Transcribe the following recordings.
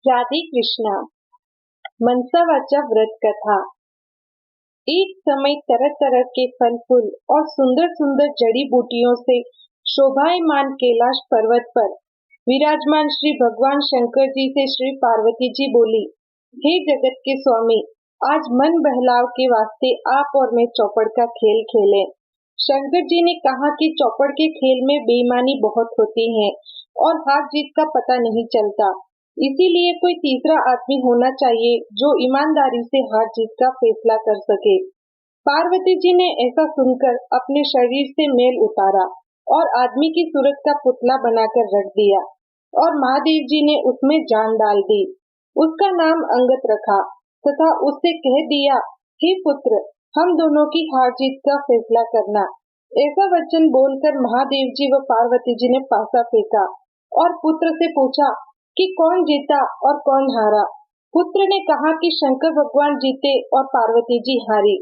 राधे कृष्णा। मनसावाचा व्रत कथा। एक समय तरह तरह के फल फूल और सुंदर सुंदर जड़ी बूटियों से शोभायमान कैलाश पर्वत पर विराजमान श्री भगवान शंकर जी से श्री पार्वती जी बोली, हे जगत के स्वामी, आज मन बहलाव के वास्ते आप और मैं चौपड़ का खेल खेलें। शंकर जी ने कहा कि चौपड़ के खेल में बेईमानी बहुत होती है और हार जीत का पता नहीं चलता, इसीलिए कोई तीसरा आदमी होना चाहिए जो ईमानदारी से हार जीत का फैसला कर सके। पार्वती जी ने ऐसा सुनकर अपने शरीर से मेल उतारा और आदमी की सूरत का पुतला बनाकर रख दिया और महादेव जी ने उसमें जान डाल दी। उसका नाम अंगद रखा तथा उससे कह दिया, हे पुत्र, हम दोनों की हार जीत का फैसला करना। ऐसा वचन बोलकर महादेव जी व पार्वती जी ने पासा फेंका और पुत्र से पूछा कि कौन जीता और कौन हारा। पुत्र ने कहा कि शंकर भगवान जीते और पार्वती जी हारी।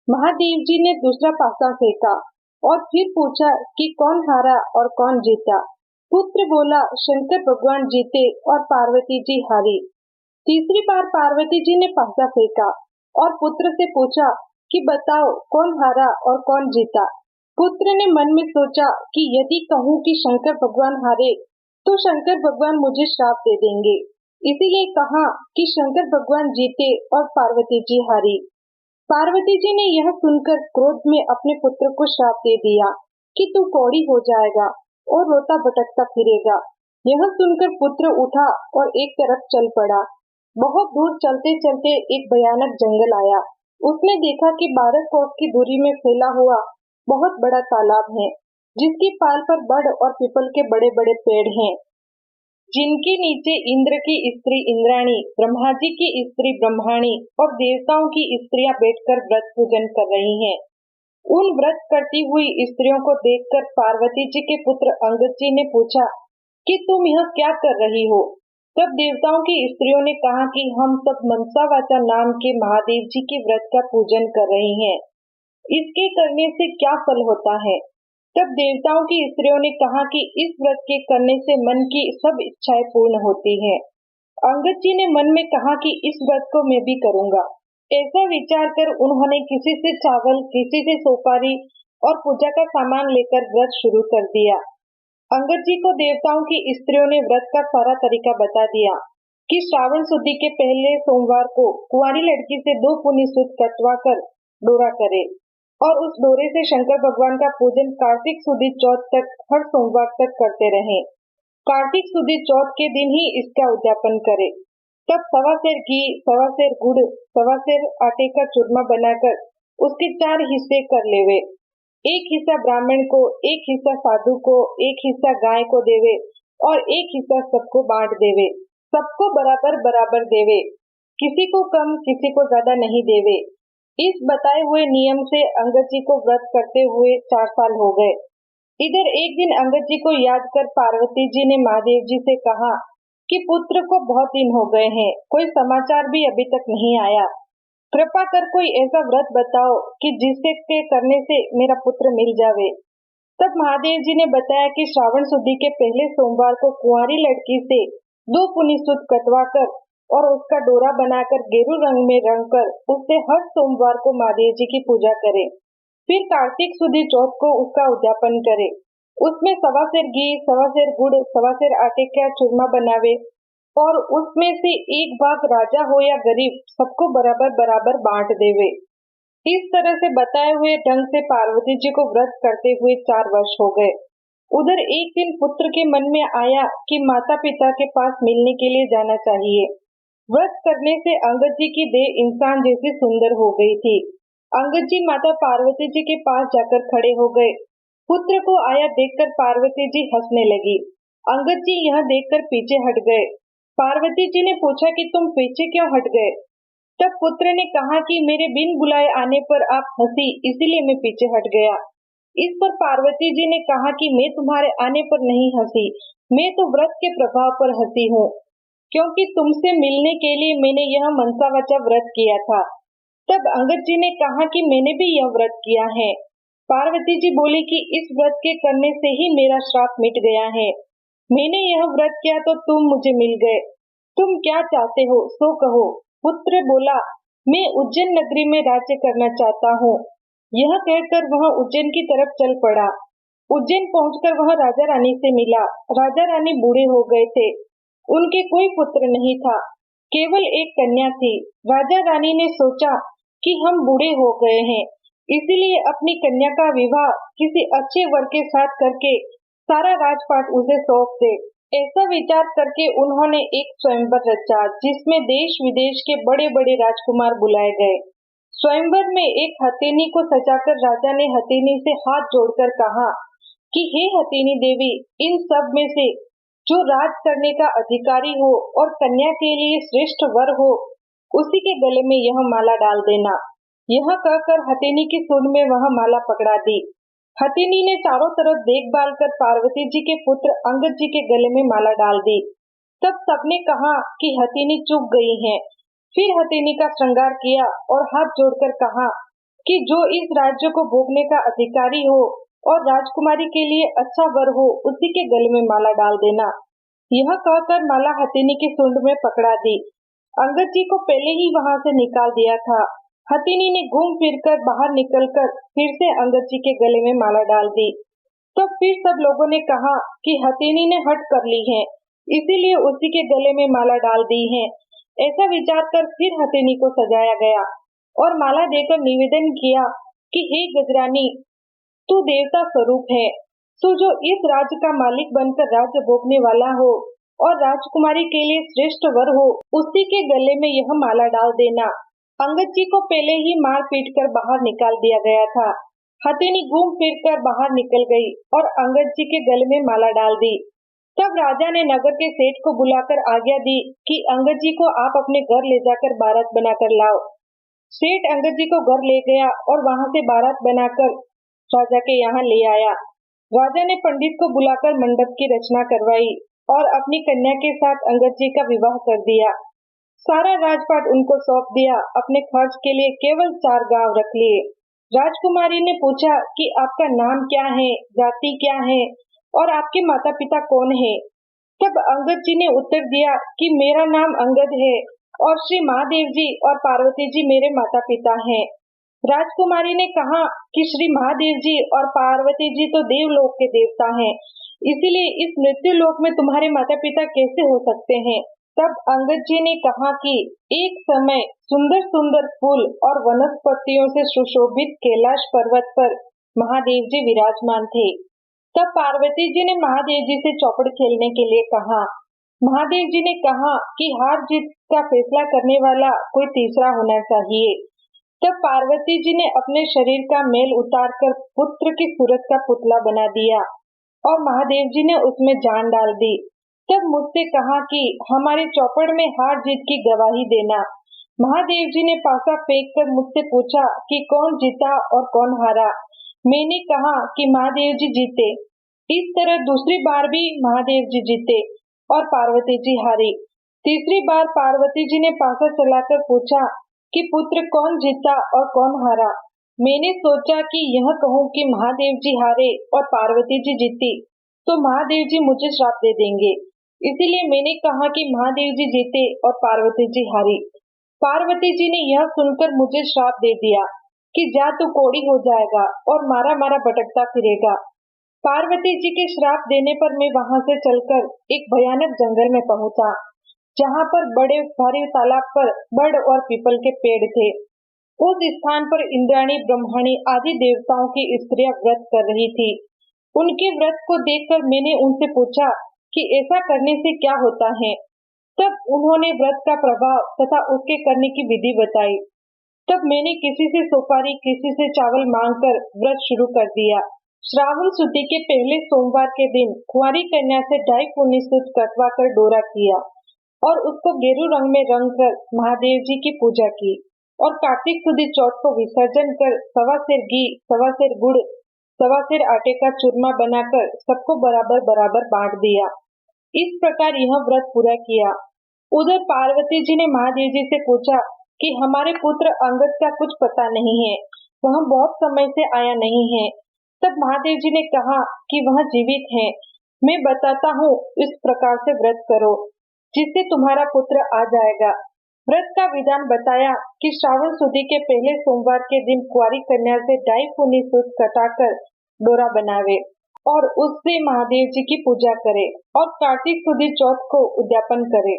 महादेव जी ने दूसरा पासा फेंका और फिर पूछा कि कौन हारा और कौन जीता। पुत्र बोला, शंकर भगवान जीते और पार्वती जी हारी। तीसरी बार पार्वती जी ने पासा फेंका और पुत्र से पूछा कि बताओ कौन हारा और कौन जीता। पुत्र ने मन में सोचा कि यदि कहूँ कि शंकर भगवान हारे तो शंकर भगवान मुझे श्राप दे देंगे, इसीलिए कहा कि शंकर भगवान जीते और पार्वती जी हारी। पार्वती जी ने यह सुनकर क्रोध में अपने पुत्र को श्राप दे दिया कि तू कौड़ी हो जाएगा और रोता भटकता फिरेगा। यह सुनकर पुत्र उठा और एक तरफ चल पड़ा। बहुत दूर चलते चलते एक भयानक जंगल आया। उसने देखा कि 12 कोस की दूरी में फैला हुआ बहुत बड़ा तालाब है, जिसकी पाल पर बड़ और पीपल के बड़े बड़े पेड़ हैं, जिनके नीचे इंद्र की स्त्री इंद्राणी, ब्रह्मा जी की स्त्री ब्रह्माणी और देवताओं की स्त्रियां बैठकर व्रत पूजन कर रही हैं। उन व्रत करती हुई स्त्रियों को देखकर पार्वती जी के पुत्र अंगद जी ने पूछा कि तुम यह क्या कर रही हो। तब देवताओं की स्त्रियों ने कहा कि हम सब मनसावाचा नाम के महादेव जी के व्रत का पूजन कर रही हैं। इसके करने से क्या फल होता है। तब देवताओं की स्त्रियों ने कहा कि इस व्रत के करने से मन की सब इच्छाएं पूर्ण होती हैं। अंगद जी ने मन में कहा कि इस व्रत को मैं भी करूंगा। ऐसा विचार कर उन्होंने किसी से चावल, किसी से सुपारी और पूजा का सामान लेकर व्रत शुरू कर दिया। अंगद जी को देवताओं की स्त्रियों ने व्रत का सारा तरीका बता दिया कि श्रावण शुद्धि के पहले सोमवार को कुंवारी लड़की से 2 पुनी सूत कटवा कर डोरा करे और उस डोरे से शंकर भगवान का पूजन कार्तिक सुदी चौथ तक हर सोमवार तक करते रहें। कार्तिक सुदी चौथ के दिन ही इसका उद्यापन करे। तब 1.25 सेर घी, 1.25 सेर गुड़, 1.25 सेर आटे का चूरमा बनाकर उसके 4 हिस्से कर लेवे। एक हिस्सा ब्राह्मण को, एक हिस्सा साधु को, एक हिस्सा गाय को देवे और एक हिस्सा सबको बांट देवे। सबको बराबर बराबर देवे, किसी को कम किसी को ज्यादा नहीं देवे। इस बताए हुए नियम से अंगद जी को व्रत करते हुए 4 साल हो गए। इधर एक दिन अंगद जी को याद कर पार्वती जी ने महादेव जी से कहा कि पुत्र को बहुत दिन हो गए हैं, कोई समाचार भी अभी तक नहीं आया। कृपा कर कोई ऐसा व्रत बताओ कि जिसके के करने से मेरा पुत्र मिल जावे। तब महादेव जी ने बताया कि श्रावण शुद्धि के पहले सोमवार को कुंवारी लड़की से 2 पुनी सूत कटवा कर और उसका डोरा बनाकर गेरू रंग में रंग कर उससे हर सोमवार को महादेव जी की पूजा करे। फिर कार्तिक सुदी चौथ को उसका उद्यापन करे। उसमें 1.25 सेर घी, 1.25 सेर गुड़, 1.25 सेर आटे का चूरमा बनावे और उसमें से एक भाग राजा हो या गरीब सबको बराबर बराबर बांट देवे। इस तरह से बताए हुए ढंग से पार्वती जी को व्रत करते हुए 4 वर्ष हो गए। उधर एक दिन पुत्र के मन में आया कि माता पिता के पास मिलने के लिए जाना चाहिए। व्रत करने से अंगद जी की देह इंसान जैसी सुंदर हो गई थी। अंगद जी माता पार्वती जी के पास जाकर खड़े हो गए। पुत्र को आया देखकर पार्वती जी हंसने लगी। अंगद जी यह देखकर पीछे हट गए। पार्वती जी ने पूछा कि तुम पीछे क्यों हट गए। तब पुत्र ने कहा कि मेरे बिन बुलाए आने पर आप हंसी, इसीलिए मैं पीछे हट गया। इस पर पार्वती जी ने कहा कि मैं तुम्हारे आने पर नहीं हंसी, मैं तो व्रत के प्रभाव पर हंसी हूँ, क्योंकि तुमसे मिलने के लिए मैंने यह मनसावाचा व्रत किया था। तब अंगद जी ने कहा कि मैंने भी यह व्रत किया है। पार्वती जी बोली कि इस व्रत के करने से ही मेरा श्राप मिट गया है। मैंने यह व्रत किया तो तुम मुझे मिल गए। तुम क्या चाहते हो सो कहो। पुत्र बोला, मैं उज्जैन नगरी में राज्य करना चाहता हूँ। यह कहकर वह उज्जैन की तरफ चल पड़ा। उज्जैन पहुंचकर वह राजा रानी से मिला। राजा रानी बूढ़े हो गए थे। उनके कोई पुत्र नहीं था, केवल एक कन्या थी। राजा रानी ने सोचा कि हम बूढ़े हो गए हैं, इसीलिए अपनी कन्या का विवाह किसी अच्छे वर के साथ करके सारा राजपाट उसे सौंप दे। ऐसा विचार करके उन्होंने एक स्वयंवर रचा, जिसमें देश विदेश के बड़े बड़े राजकुमार बुलाए गए। स्वयंवर में एक हथेनी को सजाकर राजा ने हथेनी से हाथ जोड़कर कहा कि हे हथेनी देवी, इन सब में से जो राज करने का अधिकारी हो और कन्या के लिए श्रेष्ठ वर हो, उसी के गले में यह माला डाल देना। यह कहकर हथेनी की सूंड में वह माला पकड़ा दी। हथेनी ने चारों तरफ देखभाल कर पार्वती जी के पुत्र अंगद जी के गले में माला डाल दी। तब सबने कहा कि हथेनी चूक गई है। फिर हथेनी का श्रृंगार किया और हाथ जोड़कर कहा कि जो इस राज्य को भोगने का अधिकारी हो और राजकुमारी के लिए अच्छा वर हो, उसी के गले में माला डाल देना। यह कहकर माला हथेनी की सूंड में पकड़ा दी। अंगद जी को पहले ही वहां से निकाल दिया था। हथेनी ने घूम फिरकर बाहर निकलकर फिर से अंगद जी के गले में माला डाल दी। तब फिर सब लोगों ने कहा कि हथेनी ने हट कर ली है, इसीलिए उसी के गले में माला डाल दी है। ऐसा विचार कर फिर हथेनी को सजाया गया और माला देकर निवेदन किया कि हे गजरानी, तू देवता स्वरूप है, सो जो इस राज्य का मालिक बनकर राज्य भोगने वाला हो और राजकुमारी के लिए श्रेष्ठ वर हो, उसी के गले में यह माला डाल देना। अंगद जी को पहले ही मार पीट कर बाहर निकाल दिया गया था। हथेनी घूम फिर कर बाहर निकल गई और अंगद जी के गले में माला डाल दी। तब राजा ने नगर के सेठ को बुलाकर आज्ञा दी कि अंगद जी को आप अपने घर ले जाकर बारात बनाकर लाओ। सेठ अंगद जी को घर ले गया और वहां से बारात बनाकर राजा के यहाँ ले आया। राजा ने पंडित को बुलाकर मंडप की रचना करवाई और अपनी कन्या के साथ अंगद जी का विवाह कर दिया। सारा राजपाट उनको सौंप दिया। अपने खर्च के लिए केवल 4 गांव रख लिए। राजकुमारी ने पूछा कि आपका नाम क्या है, जाति क्या है और आपके माता पिता कौन है। तब अंगद जी ने उत्तर दिया कि मेरा नाम अंगद है और श्री महादेव जी और पार्वती जी मेरे माता पिता हैं। राजकुमारी ने कहा कि श्री महादेव जी और पार्वती जी तो देवलोक के देवता हैं, इसीलिए इस मृत्यु लोक में तुम्हारे माता पिता कैसे हो सकते हैं। तब अंगद जी ने कहा कि एक समय सुंदर सुंदर फूल और वनस्पतियों से सुशोभित कैलाश पर्वत पर महादेव जी विराजमान थे। तब पार्वती जी ने महादेव जी से चौपड़ खेलने के लिए कहा। महादेव जी ने कहा कि हार जीत का फैसला करने वाला कोई तीसरा होना चाहिए। तब पार्वती जी ने अपने शरीर का मैल उतारकर पुत्र की सूरत का पुतला बना दिया और महादेव जी ने उसमें जान डाल दी। तब मुझसे कहा कि हमारे चौपड़ में हार जीत की गवाही देना। महादेव जी ने पासा फेंक कर मुझसे पूछा कि कौन जीता और कौन हारा। मैंने कहा कि महादेव जी जीते। इस तरह दूसरी बार भी महादेव जी जीते और पार्वती जी हारी। तीसरी बार पार्वती जी ने पासा चलाकर पूछा कि पुत्र कौन जीता और कौन हारा। मैंने सोचा कि यह कहूँ कि महादेव जी हारे और पार्वती जी जीती तो महादेव जी मुझे श्राप दे देंगे, इसीलिए मैंने कहा कि महादेव जी जीते और पार्वती जी हारी। पार्वती जी ने यह सुनकर मुझे श्राप दे दिया कि जा तू कोढ़ी हो जाएगा और मारा मारा भटकता फिरेगा। पार्वती जी के श्राप देने पर मैं वहां से चलकर एक भयानक जंगल में पहुंचा, जहां पर बड़े भारी तालाब पर बड़ और पीपल के पेड़ थे। उस स्थान पर इंद्राणी, ब्रह्माणी आदि देवताओं की स्त्रियां व्रत कर रही थी। उनके व्रत को देखकर मैंने उनसे पूछा कि ऐसा करने से क्या होता है। तब उन्होंने व्रत का प्रभाव तथा उसके करने की विधि बताई। तब मैंने किसी से सुपारी, किसी से चावल मांगकर व्रत शुरू कर दिया। श्रावण शुद्धि के पहले सोमवार के दिन कुंवारी कन्या से 2.5 पुनी सूत कटवा कर डोरा किया और उसको गेरू रंग में रंग कर महादेव जी की पूजा की और कार्तिक सुदी चौथ को विसर्जन कर 1.25 सेर घी, 1.25 सेर गुड़, 1.25 सेर आटे का चूरमा बनाकर सबको बराबर बराबर बांट दिया। इस प्रकार यह व्रत पूरा किया। उधर पार्वती जी ने महादेव जी से पूछा कि हमारे पुत्र अंगद का कुछ पता नहीं है, वह बहुत समय से आया नहीं है। तब महादेव जी ने कहा कि वह जीवित है, मैं बताता हूँ, इस प्रकार से व्रत करो। जिससे तुम्हारा पुत्र आ जाएगा। व्रत का विधान बताया कि श्रावण सुदी के पहले सोमवार के दिन कुंवारी कन्या से डाई फूनी सूत कटाकर डोरा बनावे और उससे महादेव जी की पूजा करे और कार्तिक सुदी चौथ को उद्यापन करे।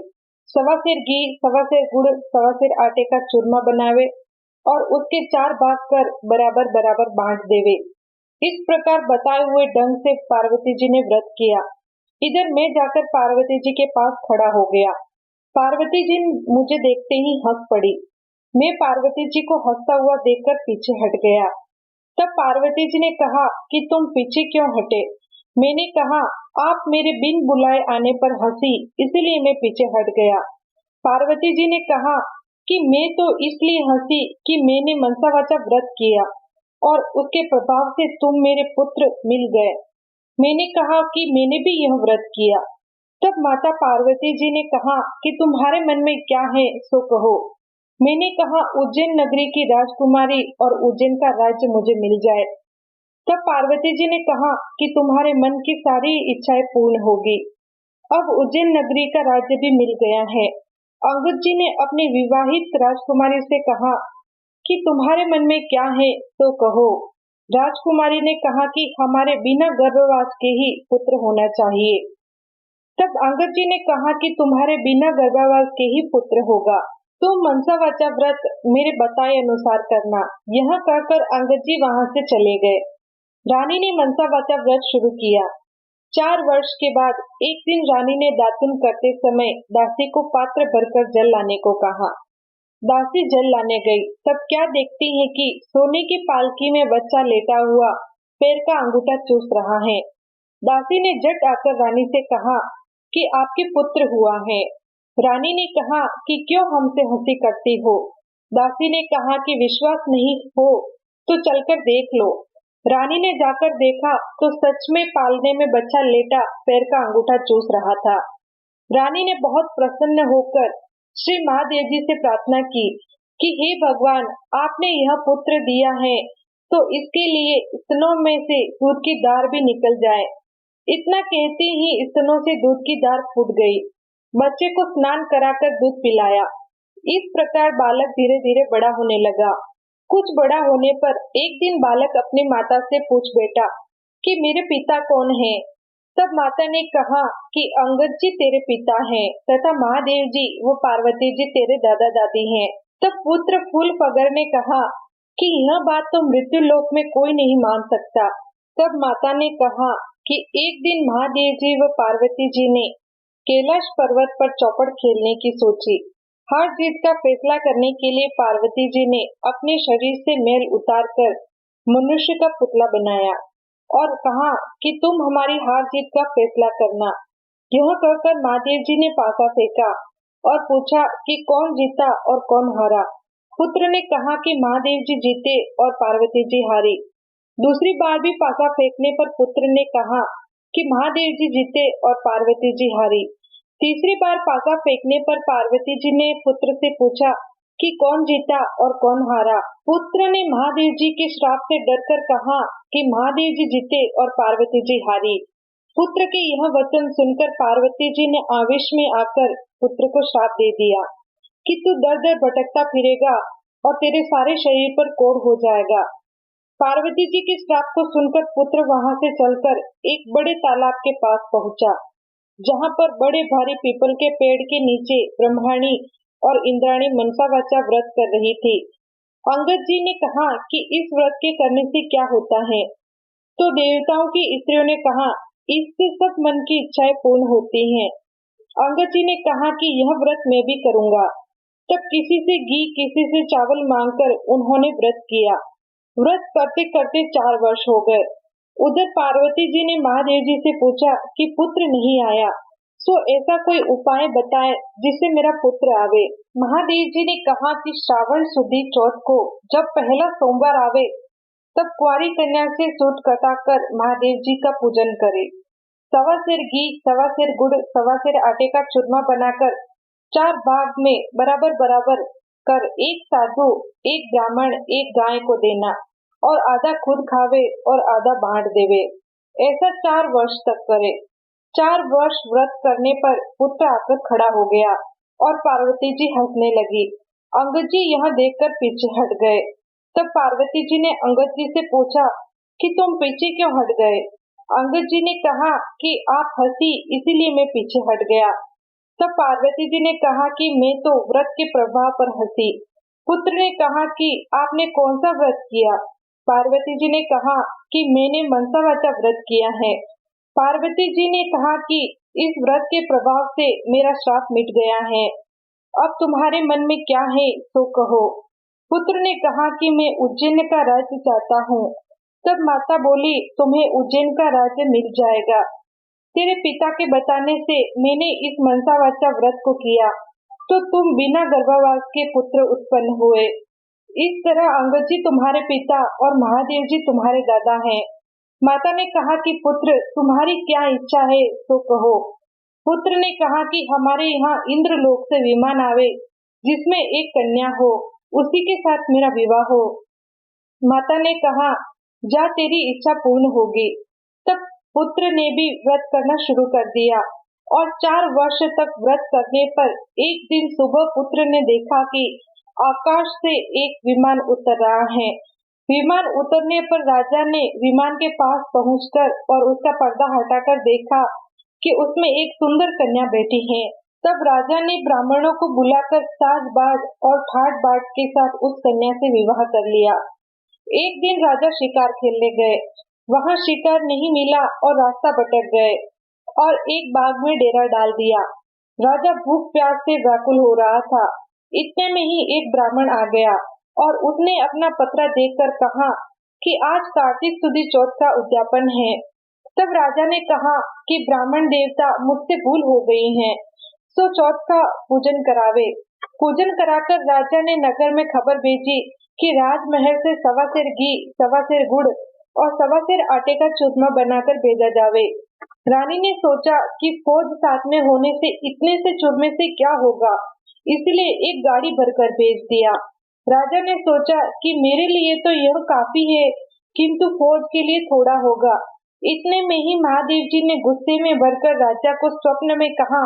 सवा सेर घी, सवा सेर गुड़, सवा सेर आटे का चूरमा बनावे और उसके 4 भाग कर बराबर बराबर बांट देवे। इस प्रकार बताए हुए ढंग से पार्वती जी ने व्रत किया। इधर मैं जाकर पार्वती जी के पास खड़ा हो गया। पार्वती जी मुझे देखते ही हंस पड़ी। मैं पार्वती जी को हंसता हुआ देखकर पीछे हट गया। तब पार्वती जी ने कहा कि तुम पीछे क्यों हटे? मैंने कहा आप मेरे बिन बुलाए आने पर हंसी, इसलिए मैं पीछे हट गया। पार्वती जी ने कहा कि मैं तो इसलिए हंसी कि मैंने मनसा वाचा व्रत किया और उसके प्रभाव से तुम मेरे पुत्र मिल गए। मैंने कहा कि मैंने भी यह व्रत किया। तब माता पार्वती जी ने कहा कि तुम्हारे मन में क्या है सो कहो। मैंने कहा उज्जैन नगरी की राजकुमारी और उज्जैन का राज्य मुझे मिल जाए। तब पार्वती जी ने कहा कि तुम्हारे मन की सारी इच्छाएं पूर्ण होगी। अब उज्जैन नगरी का राज्य भी मिल गया है। अंगद जी ने अपनी विवाहित राजकुमारी से कहा कि तुम्हारे मन में क्या है तो कहो। राजकुमारी ने कहा कि हमारे बिना गर्भवास के ही पुत्र होना चाहिए। तब अंगद जी ने कहा कि तुम्हारे बिना गर्भवास के ही पुत्र होगा। तुम मनसा वाचा व्रत मेरे बताए अनुसार करना। यह कहकर अंगद जी वहां से चले गए। रानी ने मनसा वाचा व्रत शुरू किया। 4 वर्ष के बाद एक दिन रानी ने दातुन करते समय दासी को पात्र भरकर जल लाने को कहा। दासी जल लाने गई, तब क्या देखती है कि सोने की पालकी में बच्चा लेटा हुआ पैर का अंगूठा चूस रहा है। दासी ने झट आकर रानी से कहा कि आपके पुत्र हुआ है। रानी ने कहा कि क्यों हमसे हंसी करती हो? दासी ने कहा कि विश्वास नहीं हो तो चलकर देख लो। रानी ने जाकर देखा तो सच में पालने में बच्चा लेटा पैर का अंगूठा चूस रहा था। रानी ने बहुत प्रसन्न होकर श्री महादेव जी से प्रार्थना की कि हे भगवान, आपने यह पुत्र दिया है तो इसके लिए स्तनों में से दूध की धार भी निकल जाए। इतना कहते ही स्तनों से दूध की धार फूट गई। बच्चे को स्नान कराकर दूध पिलाया। इस प्रकार बालक धीरे धीरे बड़ा होने लगा। कुछ बड़ा होने पर एक दिन बालक अपनी माता से पूछ बैठा कि मेरे पिता कौन है? तब माता ने कहा कि अंगद जी तेरे पिता हैं तथा महादेव जी व पार्वती जी तेरे दादा दादी हैं। तब पुत्र फूल फगर ने कहा कि यह बात तो मृत्यु लोक में कोई नहीं मान सकता। तब माता ने कहा कि एक दिन महादेव जी व पार्वती जी ने कैलाश पर्वत पर चौपड़ खेलने की सोची। हार जीत का फैसला करने के लिए पार्वती जी ने अपने शरीर से मैल उतारकर मनुष्य का पुतला बनाया और कहा कि तुम हमारी हार जीत का फैसला करना। यह कहकर महादेव जी ने पासा फेंका और पूछा कि कौन जीता और कौन हारा। पुत्र ने कहा कि महादेव जी जीते और पार्वती जी हारी। दूसरी बार भी पासा फेंकने पर पुत्र ने कहा कि महादेव जी जीते और पार्वती जी हारी। तीसरी बार पासा फेंकने पर पार्वती जी ने पुत्र से पूछा कि कौन जीता और कौन हारा। पुत्र ने महादेव जी के श्राप से डरकर कहा कि महादेव जी जीते और पार्वती जी हारी। पुत्र के यह वचन सुनकर पार्वती जी ने आवेश में आकर पुत्र को श्राप दे दिया कि तू दर दर भटकता फिरेगा और तेरे सारे शरीर पर कोढ़ हो जाएगा। पार्वती जी के श्राप को सुनकर पुत्र वहां से चलकर एक बड़े तालाब के पास पहुंचा, जहां पर बड़े भारी पीपल के पेड़ के नीचे ब्रह्मणी और इंद्राणी मनसा वाचा व्रत कर रही थी। अंगद जी ने कहा कि इस व्रत के करने से क्या होता है? तो देवताओं की स्त्रियों ने कहा इससे सब मन की इच्छाएं पूर्ण होती हैं। अंगद जी ने कहा कि यह व्रत मैं भी करूंगा। तब किसी से घी किसी से चावल मांगकर उन्होंने व्रत किया। व्रत करते करते 4 वर्ष हो गए। उधर पार्वती जी ने महादेव जी से पूछा कि पुत्र नहीं आया, सो ऐसा कोई उपाय बताए जिससे मेरा पुत्र आवे। महादेव जी ने कहा कि श्रावण सुदी चौथ को जब पहला सोमवार आवे तब कुंवारी कन्या से सूत कटाकर महादेव जी का पूजन करे। सवा सेर घी, सवा सेर गुड़, सवा सेर आटे का चूरमा बनाकर 4 भाग में बराबर बराबर कर एक साधु, एक ब्राह्मण, एक गाय को देना और आधा खुद खावे और आधा बांट देवे। ऐसा 4 वर्ष तक करे। 4 वर्ष व्रत करने पर पुत्र आकर खड़ा हो गया और पार्वती जी हंसने लगी। अंगद जी यह देखकर पीछे हट गए। तब पार्वती जी ने अंगद जी से पूछा कि तुम पीछे क्यों हट गए? अंगद जी ने कहा कि आप हंसी इसीलिए मैं पीछे हट गया। तब पार्वती जी ने कहा कि मैं तो व्रत के प्रभाव पर हंसी। पुत्र ने कहा कि आपने कौन सा व्रत किया? पार्वती जी ने कहा कि मैंने मनसा वाचा व्रत किया है। पार्वती जी ने कहा कि इस व्रत के प्रभाव से मेरा श्राप मिट गया है। अब तुम्हारे मन में क्या है सो कहो। पुत्र ने कहा कि मैं उज्जैन का राज्य चाहता हूँ। तब माता बोली, तुम्हें उज्जैन का राज्य मिल जाएगा। तेरे पिता के बताने से मैंने इस मनसा वाचा व्रत को किया, तो तुम बिना गर्भवास के पुत्र उत्पन्न हुए। इस तरह अंगद जी तुम्हारे पिता और महादेव जी तुम्हारे दादा हैं। माता ने कहा कि पुत्र तुम्हारी क्या इच्छा है तो कहो। पुत्र ने कहा कि हमारे यहाँ इंद्रलोक से विमान आवे जिसमें एक कन्या हो, उसी के साथ मेरा विवाह हो। माता ने कहा जा तेरी इच्छा पूर्ण होगी। तब पुत्र ने भी व्रत करना शुरू कर दिया और 4 वर्ष तक व्रत करने पर एक दिन सुबह पुत्र ने देखा कि आकाश से एक विमान उतर रहा है। विमान उतरने पर राजा ने विमान के पास पहुंचकर और उसका पर्दा हटाकर देखा कि उसमें एक सुंदर कन्या बैठी है। तब राजा ने ब्राह्मणों को बुलाकर साज बाज और ठाट बाट के साथ उस कन्या से विवाह कर लिया। एक दिन राजा शिकार खेलने गए। वहां शिकार नहीं मिला और रास्ता भटक गए और एक बाग में डेरा डाल दिया। राजा भूख प्यास से व्याकुल हो रहा था। इतने में ही एक ब्राह्मण आ गया और उसने अपना पत्र देखकर कहा कि आज कार्तिक सुदी चौथ का उद्यापन है। तब राजा ने कहा कि ब्राह्मण देवता मुझसे भूल हो गई है, सो चौथ का पूजन करावे। पूजन कराकर राजा ने नगर में खबर भेजी कि राजमहल से 1.25 सेर घी, 1.25 सेर गुड़ और 1.25 सेर आटे का चूरमा बनाकर भेजा जावे। रानी ने सोचा कि फौज साथ में होने से इतने से चूरमे से क्या होगा, इसलिए एक गाड़ी भरकर भेज दिया। राजा ने सोचा कि मेरे लिए तो यह काफी है, किंतु फौज के लिए थोड़ा होगा। इतने में ही महादेव जी ने गुस्से में भरकर राजा को स्वप्न में कहा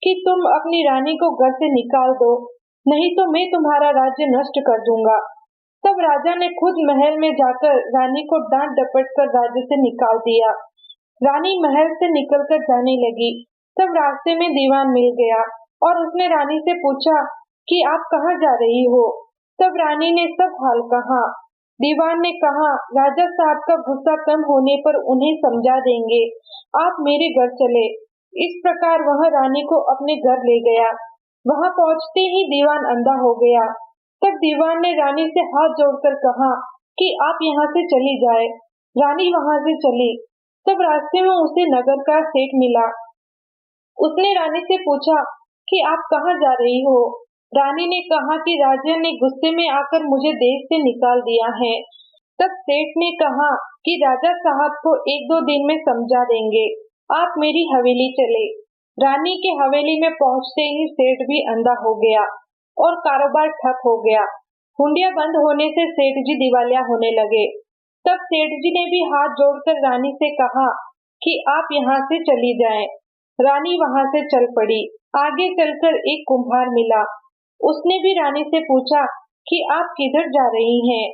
कि तुम अपनी रानी को घर से निकाल दो, नहीं तो मैं तुम्हारा राज्य नष्ट कर दूंगा। तब राजा ने खुद महल में जाकर रानी को डांट डपट कर राज्य से निकाल दिया। रानी महल से निकलकर जाने लगी। तब रास्ते में दीवान मिल गया और उसने रानी से पूछा कि आप कहाँ जा रही हो। तब रानी ने सब हाल कहा। दीवान ने कहा राजा साहब का गुस्सा कम होने पर उन्हें समझा देंगे, आप मेरे घर चले। इस प्रकार वह रानी को अपने घर ले गया। वहां पहुंचते ही दीवान अंधा हो गया। तब दीवान ने रानी से हाथ जोड़कर कहा कि आप यहाँ से चली जाए। रानी वहां से चली। तब रास्ते में उसे नगर का सेठ मिला। उसने रानी से पूछा कि आप कहाँ जा रही हो। रानी ने कहा कि राजा ने गुस्से में आकर मुझे देश से निकाल दिया है। तब सेठ ने कहा कि राजा साहब को 1-2 दिन में समझा देंगे, आप मेरी हवेली चले। रानी के हवेली में पहुंचते ही सेठ भी अंधा हो गया और कारोबार ठप हो गया। हुंडिया बंद होने से सेठ जी दिवालिया होने लगे। तब सेठ जी ने भी हाथ जोड़कर रानी से कहा कि आप यहाँ से चली जाएं। रानी वहां से चल पड़ी। आगे चलकर एक कुम्हार मिला। उसने भी रानी से पूछा कि आप किधर जा रही हैं।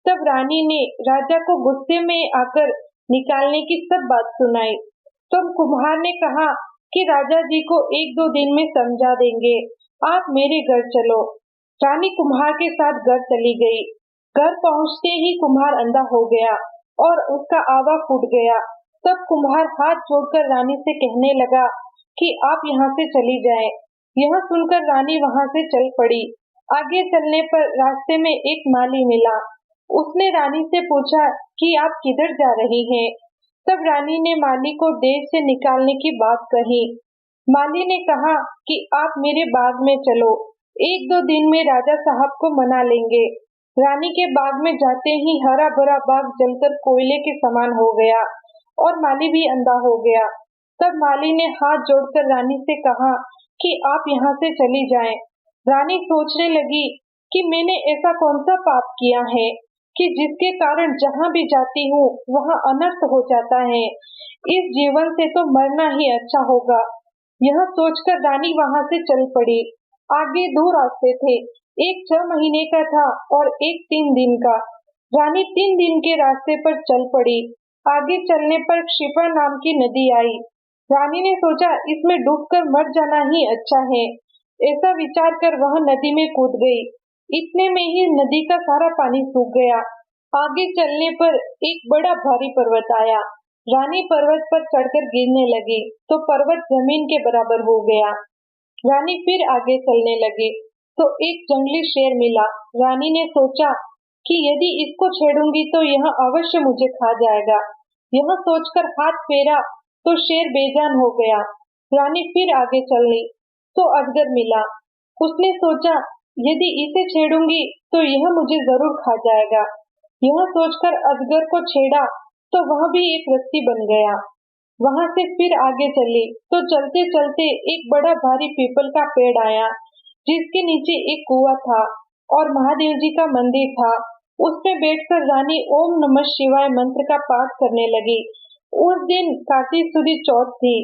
तब रानी ने राजा को गुस्से में आकर निकालने की सब बात सुनाई। तब कुम्हार ने कहा कि राजा जी को 1-2 दिन में समझा देंगे, आप मेरे घर चलो। रानी कुम्हार के साथ घर चली गई। घर पहुंचते ही कुम्हार अंधा हो गया और उसका आवा फूट गया। तब कुम्हार हाथ जोड़कर रानी से कहने लगा कि आप यहाँ से चली जाएं। यह सुनकर रानी वहां से चल पड़ी। आगे चलने पर रास्ते में एक माली मिला। उसने रानी से पूछा कि आप किधर जा रही हैं। तब रानी ने माली को देश से निकालने की बात कही। माली ने कहा कि आप मेरे बाग में चलो, 1-2 दिन में राजा साहब को मना लेंगे। रानी के बाग में जाते ही हरा भरा बाग जलकर कोयले के समान हो गया और माली भी अंधा हो गया। तब माली ने हाथ जोड़कर रानी से कहा कि आप यहाँ से चली जाएं। रानी सोचने लगी कि मैंने ऐसा कौन सा पाप किया है कि जिसके कारण जहाँ भी जाती हूँ वहाँ अनर्थ हो जाता है। इस जीवन से तो मरना ही अच्छा होगा। यह सोचकर रानी वहाँ से चल पड़ी। आगे दो रास्ते थे, एक 6 महीने का था और एक 3 दिन का। रानी 3 दिन के रास्ते पर चल पड़ी। आगे चलने पर क्षिपा नाम की नदी आई। रानी ने सोचा इसमें डूबकर मर जाना ही अच्छा है। ऐसा विचार कर वह नदी में कूद गई। इतने में ही नदी का सारा पानी सूख गया। आगे चलने पर एक बड़ा भारी पर्वत आया। रानी पर्वत पर चढ़कर गिरने लगी तो पर्वत जमीन के बराबर हो गया। रानी फिर आगे चलने लगी तो एक जंगली शेर मिला। रानी ने सोचा कि यदि इसको छेड़ूंगी तो यह अवश्य मुझे खा जाएगा। यह सोचकर हाथ फेरा तो शेर बेजान हो गया। रानी फिर आगे चली तो अजगर मिला। उसने सोचा यदि इसे छेड़ूंगी तो यह मुझे जरूर खा जाएगा। यह सोचकर अजगर को छेड़ा तो वह भी एक रस्सी बन गया। वहां से फिर आगे चली तो चलते चलते एक बड़ा भारी पीपल का पेड़ आया, जिसके नीचे एक कुआं था और महादेव जी का मंदिर था। उसमें बैठकर रानी ओम नमः शिवाय मंत्र का पाठ करने लगी। उस दिन कार्तिक सुदी चौथ थी,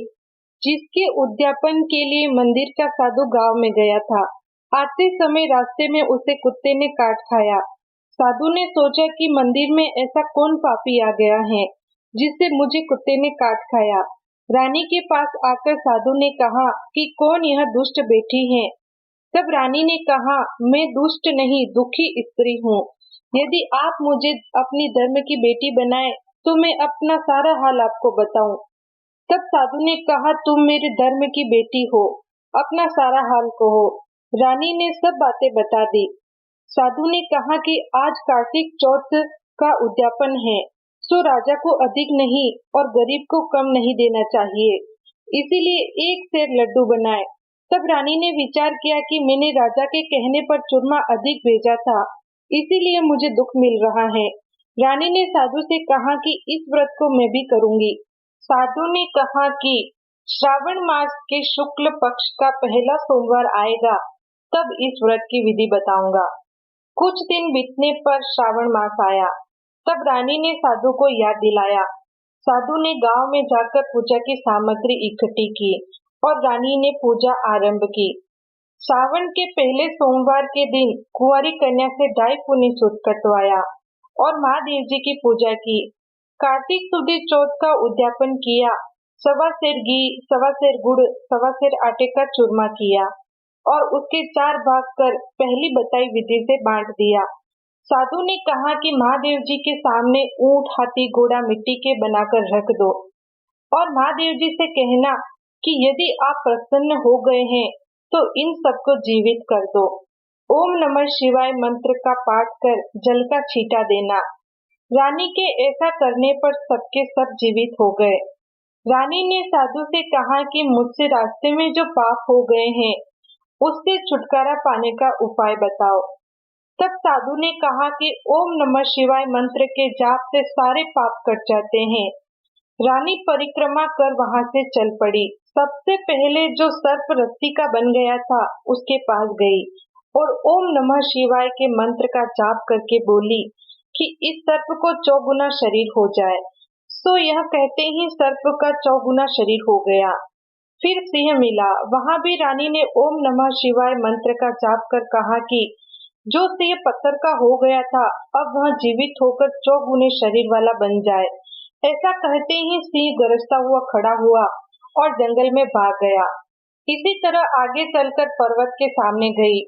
जिसके उद्यापन के लिए मंदिर का साधु गांव में गया था। आते समय रास्ते में उसे कुत्ते ने काट खाया। साधु ने सोचा कि मंदिर में ऐसा कौन पापी आ गया है जिससे मुझे कुत्ते ने काट खाया। रानी के पास आकर साधु ने कहा कि कौन यह दुष्ट बेटी है। तब रानी ने कहा, मैं दुष्ट नहीं, दुखी स्त्री हूँ। यदि आप मुझे अपनी धर्म की बेटी बनाए तो मैं अपना सारा हाल आपको बताऊं। तब साधु ने कहा, तुम मेरे धर्म की बेटी हो, अपना सारा हाल कहो। रानी ने सब बातें बता दी। साधु ने कहा कि आज कार्तिक चौथ का उद्यापन है, सो राजा को अधिक नहीं और गरीब को कम नहीं देना चाहिए, इसीलिए एक सेर लड्डू बनाए। तब रानी ने विचार किया कि मैंने राजा के कहने पर चूरमा अधिक भेजा था, इसीलिए मुझे दुख मिल रहा है। रानी ने साधु से कहा कि इस व्रत को मैं भी करूंगी। साधु ने कहा कि श्रावण मास के शुक्ल पक्ष का पहला सोमवार आएगा, तब इस व्रत की विधि बताऊंगा। कुछ दिन बीतने पर श्रावण मास आया। तब रानी ने साधु को याद दिलाया। साधु ने गांव में जाकर पूजा की सामग्री इकट्ठी की और रानी ने पूजा आरंभ की। श्रावण के पहले सोमवार के दिन कुंवारी कन्या से डाई पुनी सूत कटवाया और महादेव जी की पूजा की। कार्तिक सुदी चौथ का उद्यापन किया। 1.25 सेर घी, 1.25 सेर गुड़, 1.25 सेर आटे का चूरमा किया और उसके 4 भाग कर पहली बताई विधि से बांट दिया। साधु ने कहा कि महादेव जी के सामने ऊंट, हाथी, घोड़ा मिट्टी के बनाकर रख दो और महादेव जी से कहना कि यदि आप प्रसन्न हो गए हैं तो इन सबको जीवित कर दो। ओम नमः शिवाय मंत्र का पाठ कर जल का छींटा देना। रानी के ऐसा करने पर सबके सब जीवित हो गए। रानी ने साधु से कहा कि मुझसे रास्ते में जो पाप हो गए हैं उससे छुटकारा पाने का उपाय बताओ। तब साधु ने कहा कि ओम नमः शिवाय मंत्र के जाप से सारे पाप कट जाते हैं। रानी परिक्रमा कर वहां से चल पड़ी। सबसे पहले जो सर्प रस्सी का बन गया था उसके पास गई और ओम नमः शिवाय के मंत्र का जाप करके बोली कि इस सर्प को 4 गुना शरीर हो जाए। सो यह कहते ही सर्प का 4 गुना शरीर हो गया। फिर सिंह मिला। वहां भी रानी ने ओम नमः शिवाय मंत्र का जाप कर कहा कि जो सिंह पत्थर का हो गया था अब वह जीवित होकर 4 गुने शरीर वाला बन जाए। ऐसा कहते ही सिंह गरजता हुआ खड़ा हुआ और जंगल में भाग गया। इसी तरह आगे चलकर पर्वत के सामने गई।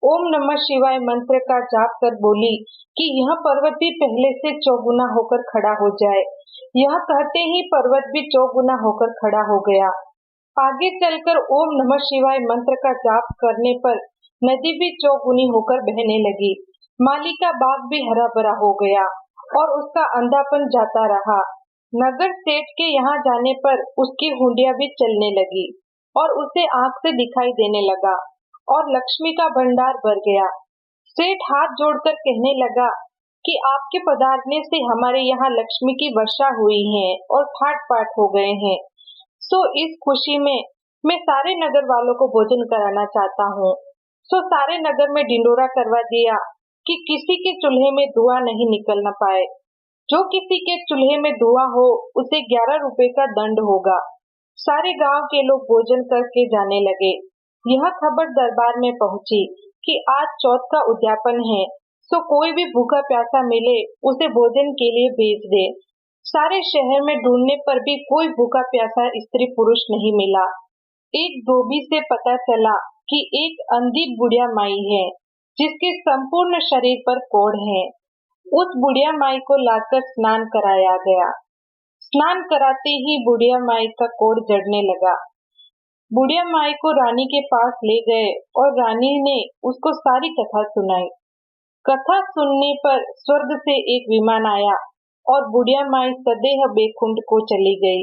ओम नमः शिवाय मंत्र का जाप कर बोली कि यह पर्वत भी पहले से 4 गुना होकर खड़ा हो जाए। यह कहते ही पर्वत भी 4 गुना होकर खड़ा हो गया। आगे चलकर ओम नमः शिवाय मंत्र का जाप करने पर नदी भी 4 गुनी होकर बहने लगी। माली का बाग भी हरा भरा हो गया और उसका अंधापन जाता रहा। नगर सेठ के यहाँ जाने पर उसकी हुंडिया भी चलने लगी और उसे आंख से दिखाई देने लगा और लक्ष्मी का भंडार भर गया। सेठ हाथ जोड़कर कहने लगा कि आपके पधारने से हमारे यहाँ लक्ष्मी की वर्षा हुई है और ठाट बाट हो गए हैं। सो इस खुशी में मैं सारे नगर वालों को भोजन कराना चाहता हूँ। सो सारे नगर में ढिंडोरा करवा दिया कि किसी के चूल्हे में धुआं नहीं निकल न पाए। जो किसी के चूल्हे में धुआं हो उसे 11 रुपए का दंड होगा। सारे गांव के लोग भोजन करके जाने लगे। यह खबर दरबार में पहुंची कि आज चौथ का उद्यापन है, सो कोई भी भूखा प्यासा मिले उसे भोजन के लिए भेज दे। सारे शहर में ढूंढने पर भी कोई भूखा प्यासा स्त्री पुरुष नहीं मिला। एक धोबी से पता चला कि एक अंधी बुढ़िया माई है जिसके संपूर्ण शरीर पर कोढ़ है। उस बुढ़िया माई को लाकर स्नान कराया गया। स्नान कराते ही बुढ़िया माई का कोढ़ जड़ने लगा। बुढ़िया माई को रानी के पास ले गए और रानी ने उसको सारी कथा सुनाई। कथा सुनने पर स्वर्ग से एक विमान आया और बुढ़िया माई सदैह बैकुंठ को चली गई।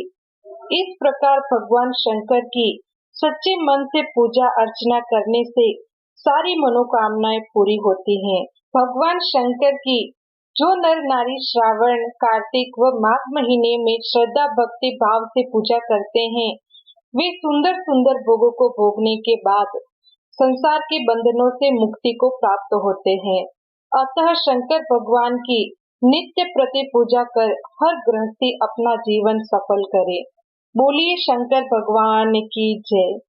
इस प्रकार भगवान शंकर की सच्चे मन से पूजा अर्चना करने से सारी मनोकामनाएं पूरी होती हैं। भगवान शंकर की जो नर नारी श्रावण, कार्तिक व माघ महीने में श्रद्धा भक्ति भाव से पूजा करते हैं, वे सुंदर सुंदर भोगों को भोगने के बाद संसार के बंधनों से मुक्ति को प्राप्त होते हैं। अतः शंकर भगवान की नित्य प्रति पूजा कर हर गृहस्थी अपना जीवन सफल करे। बोलिए शंकर भगवान की जय।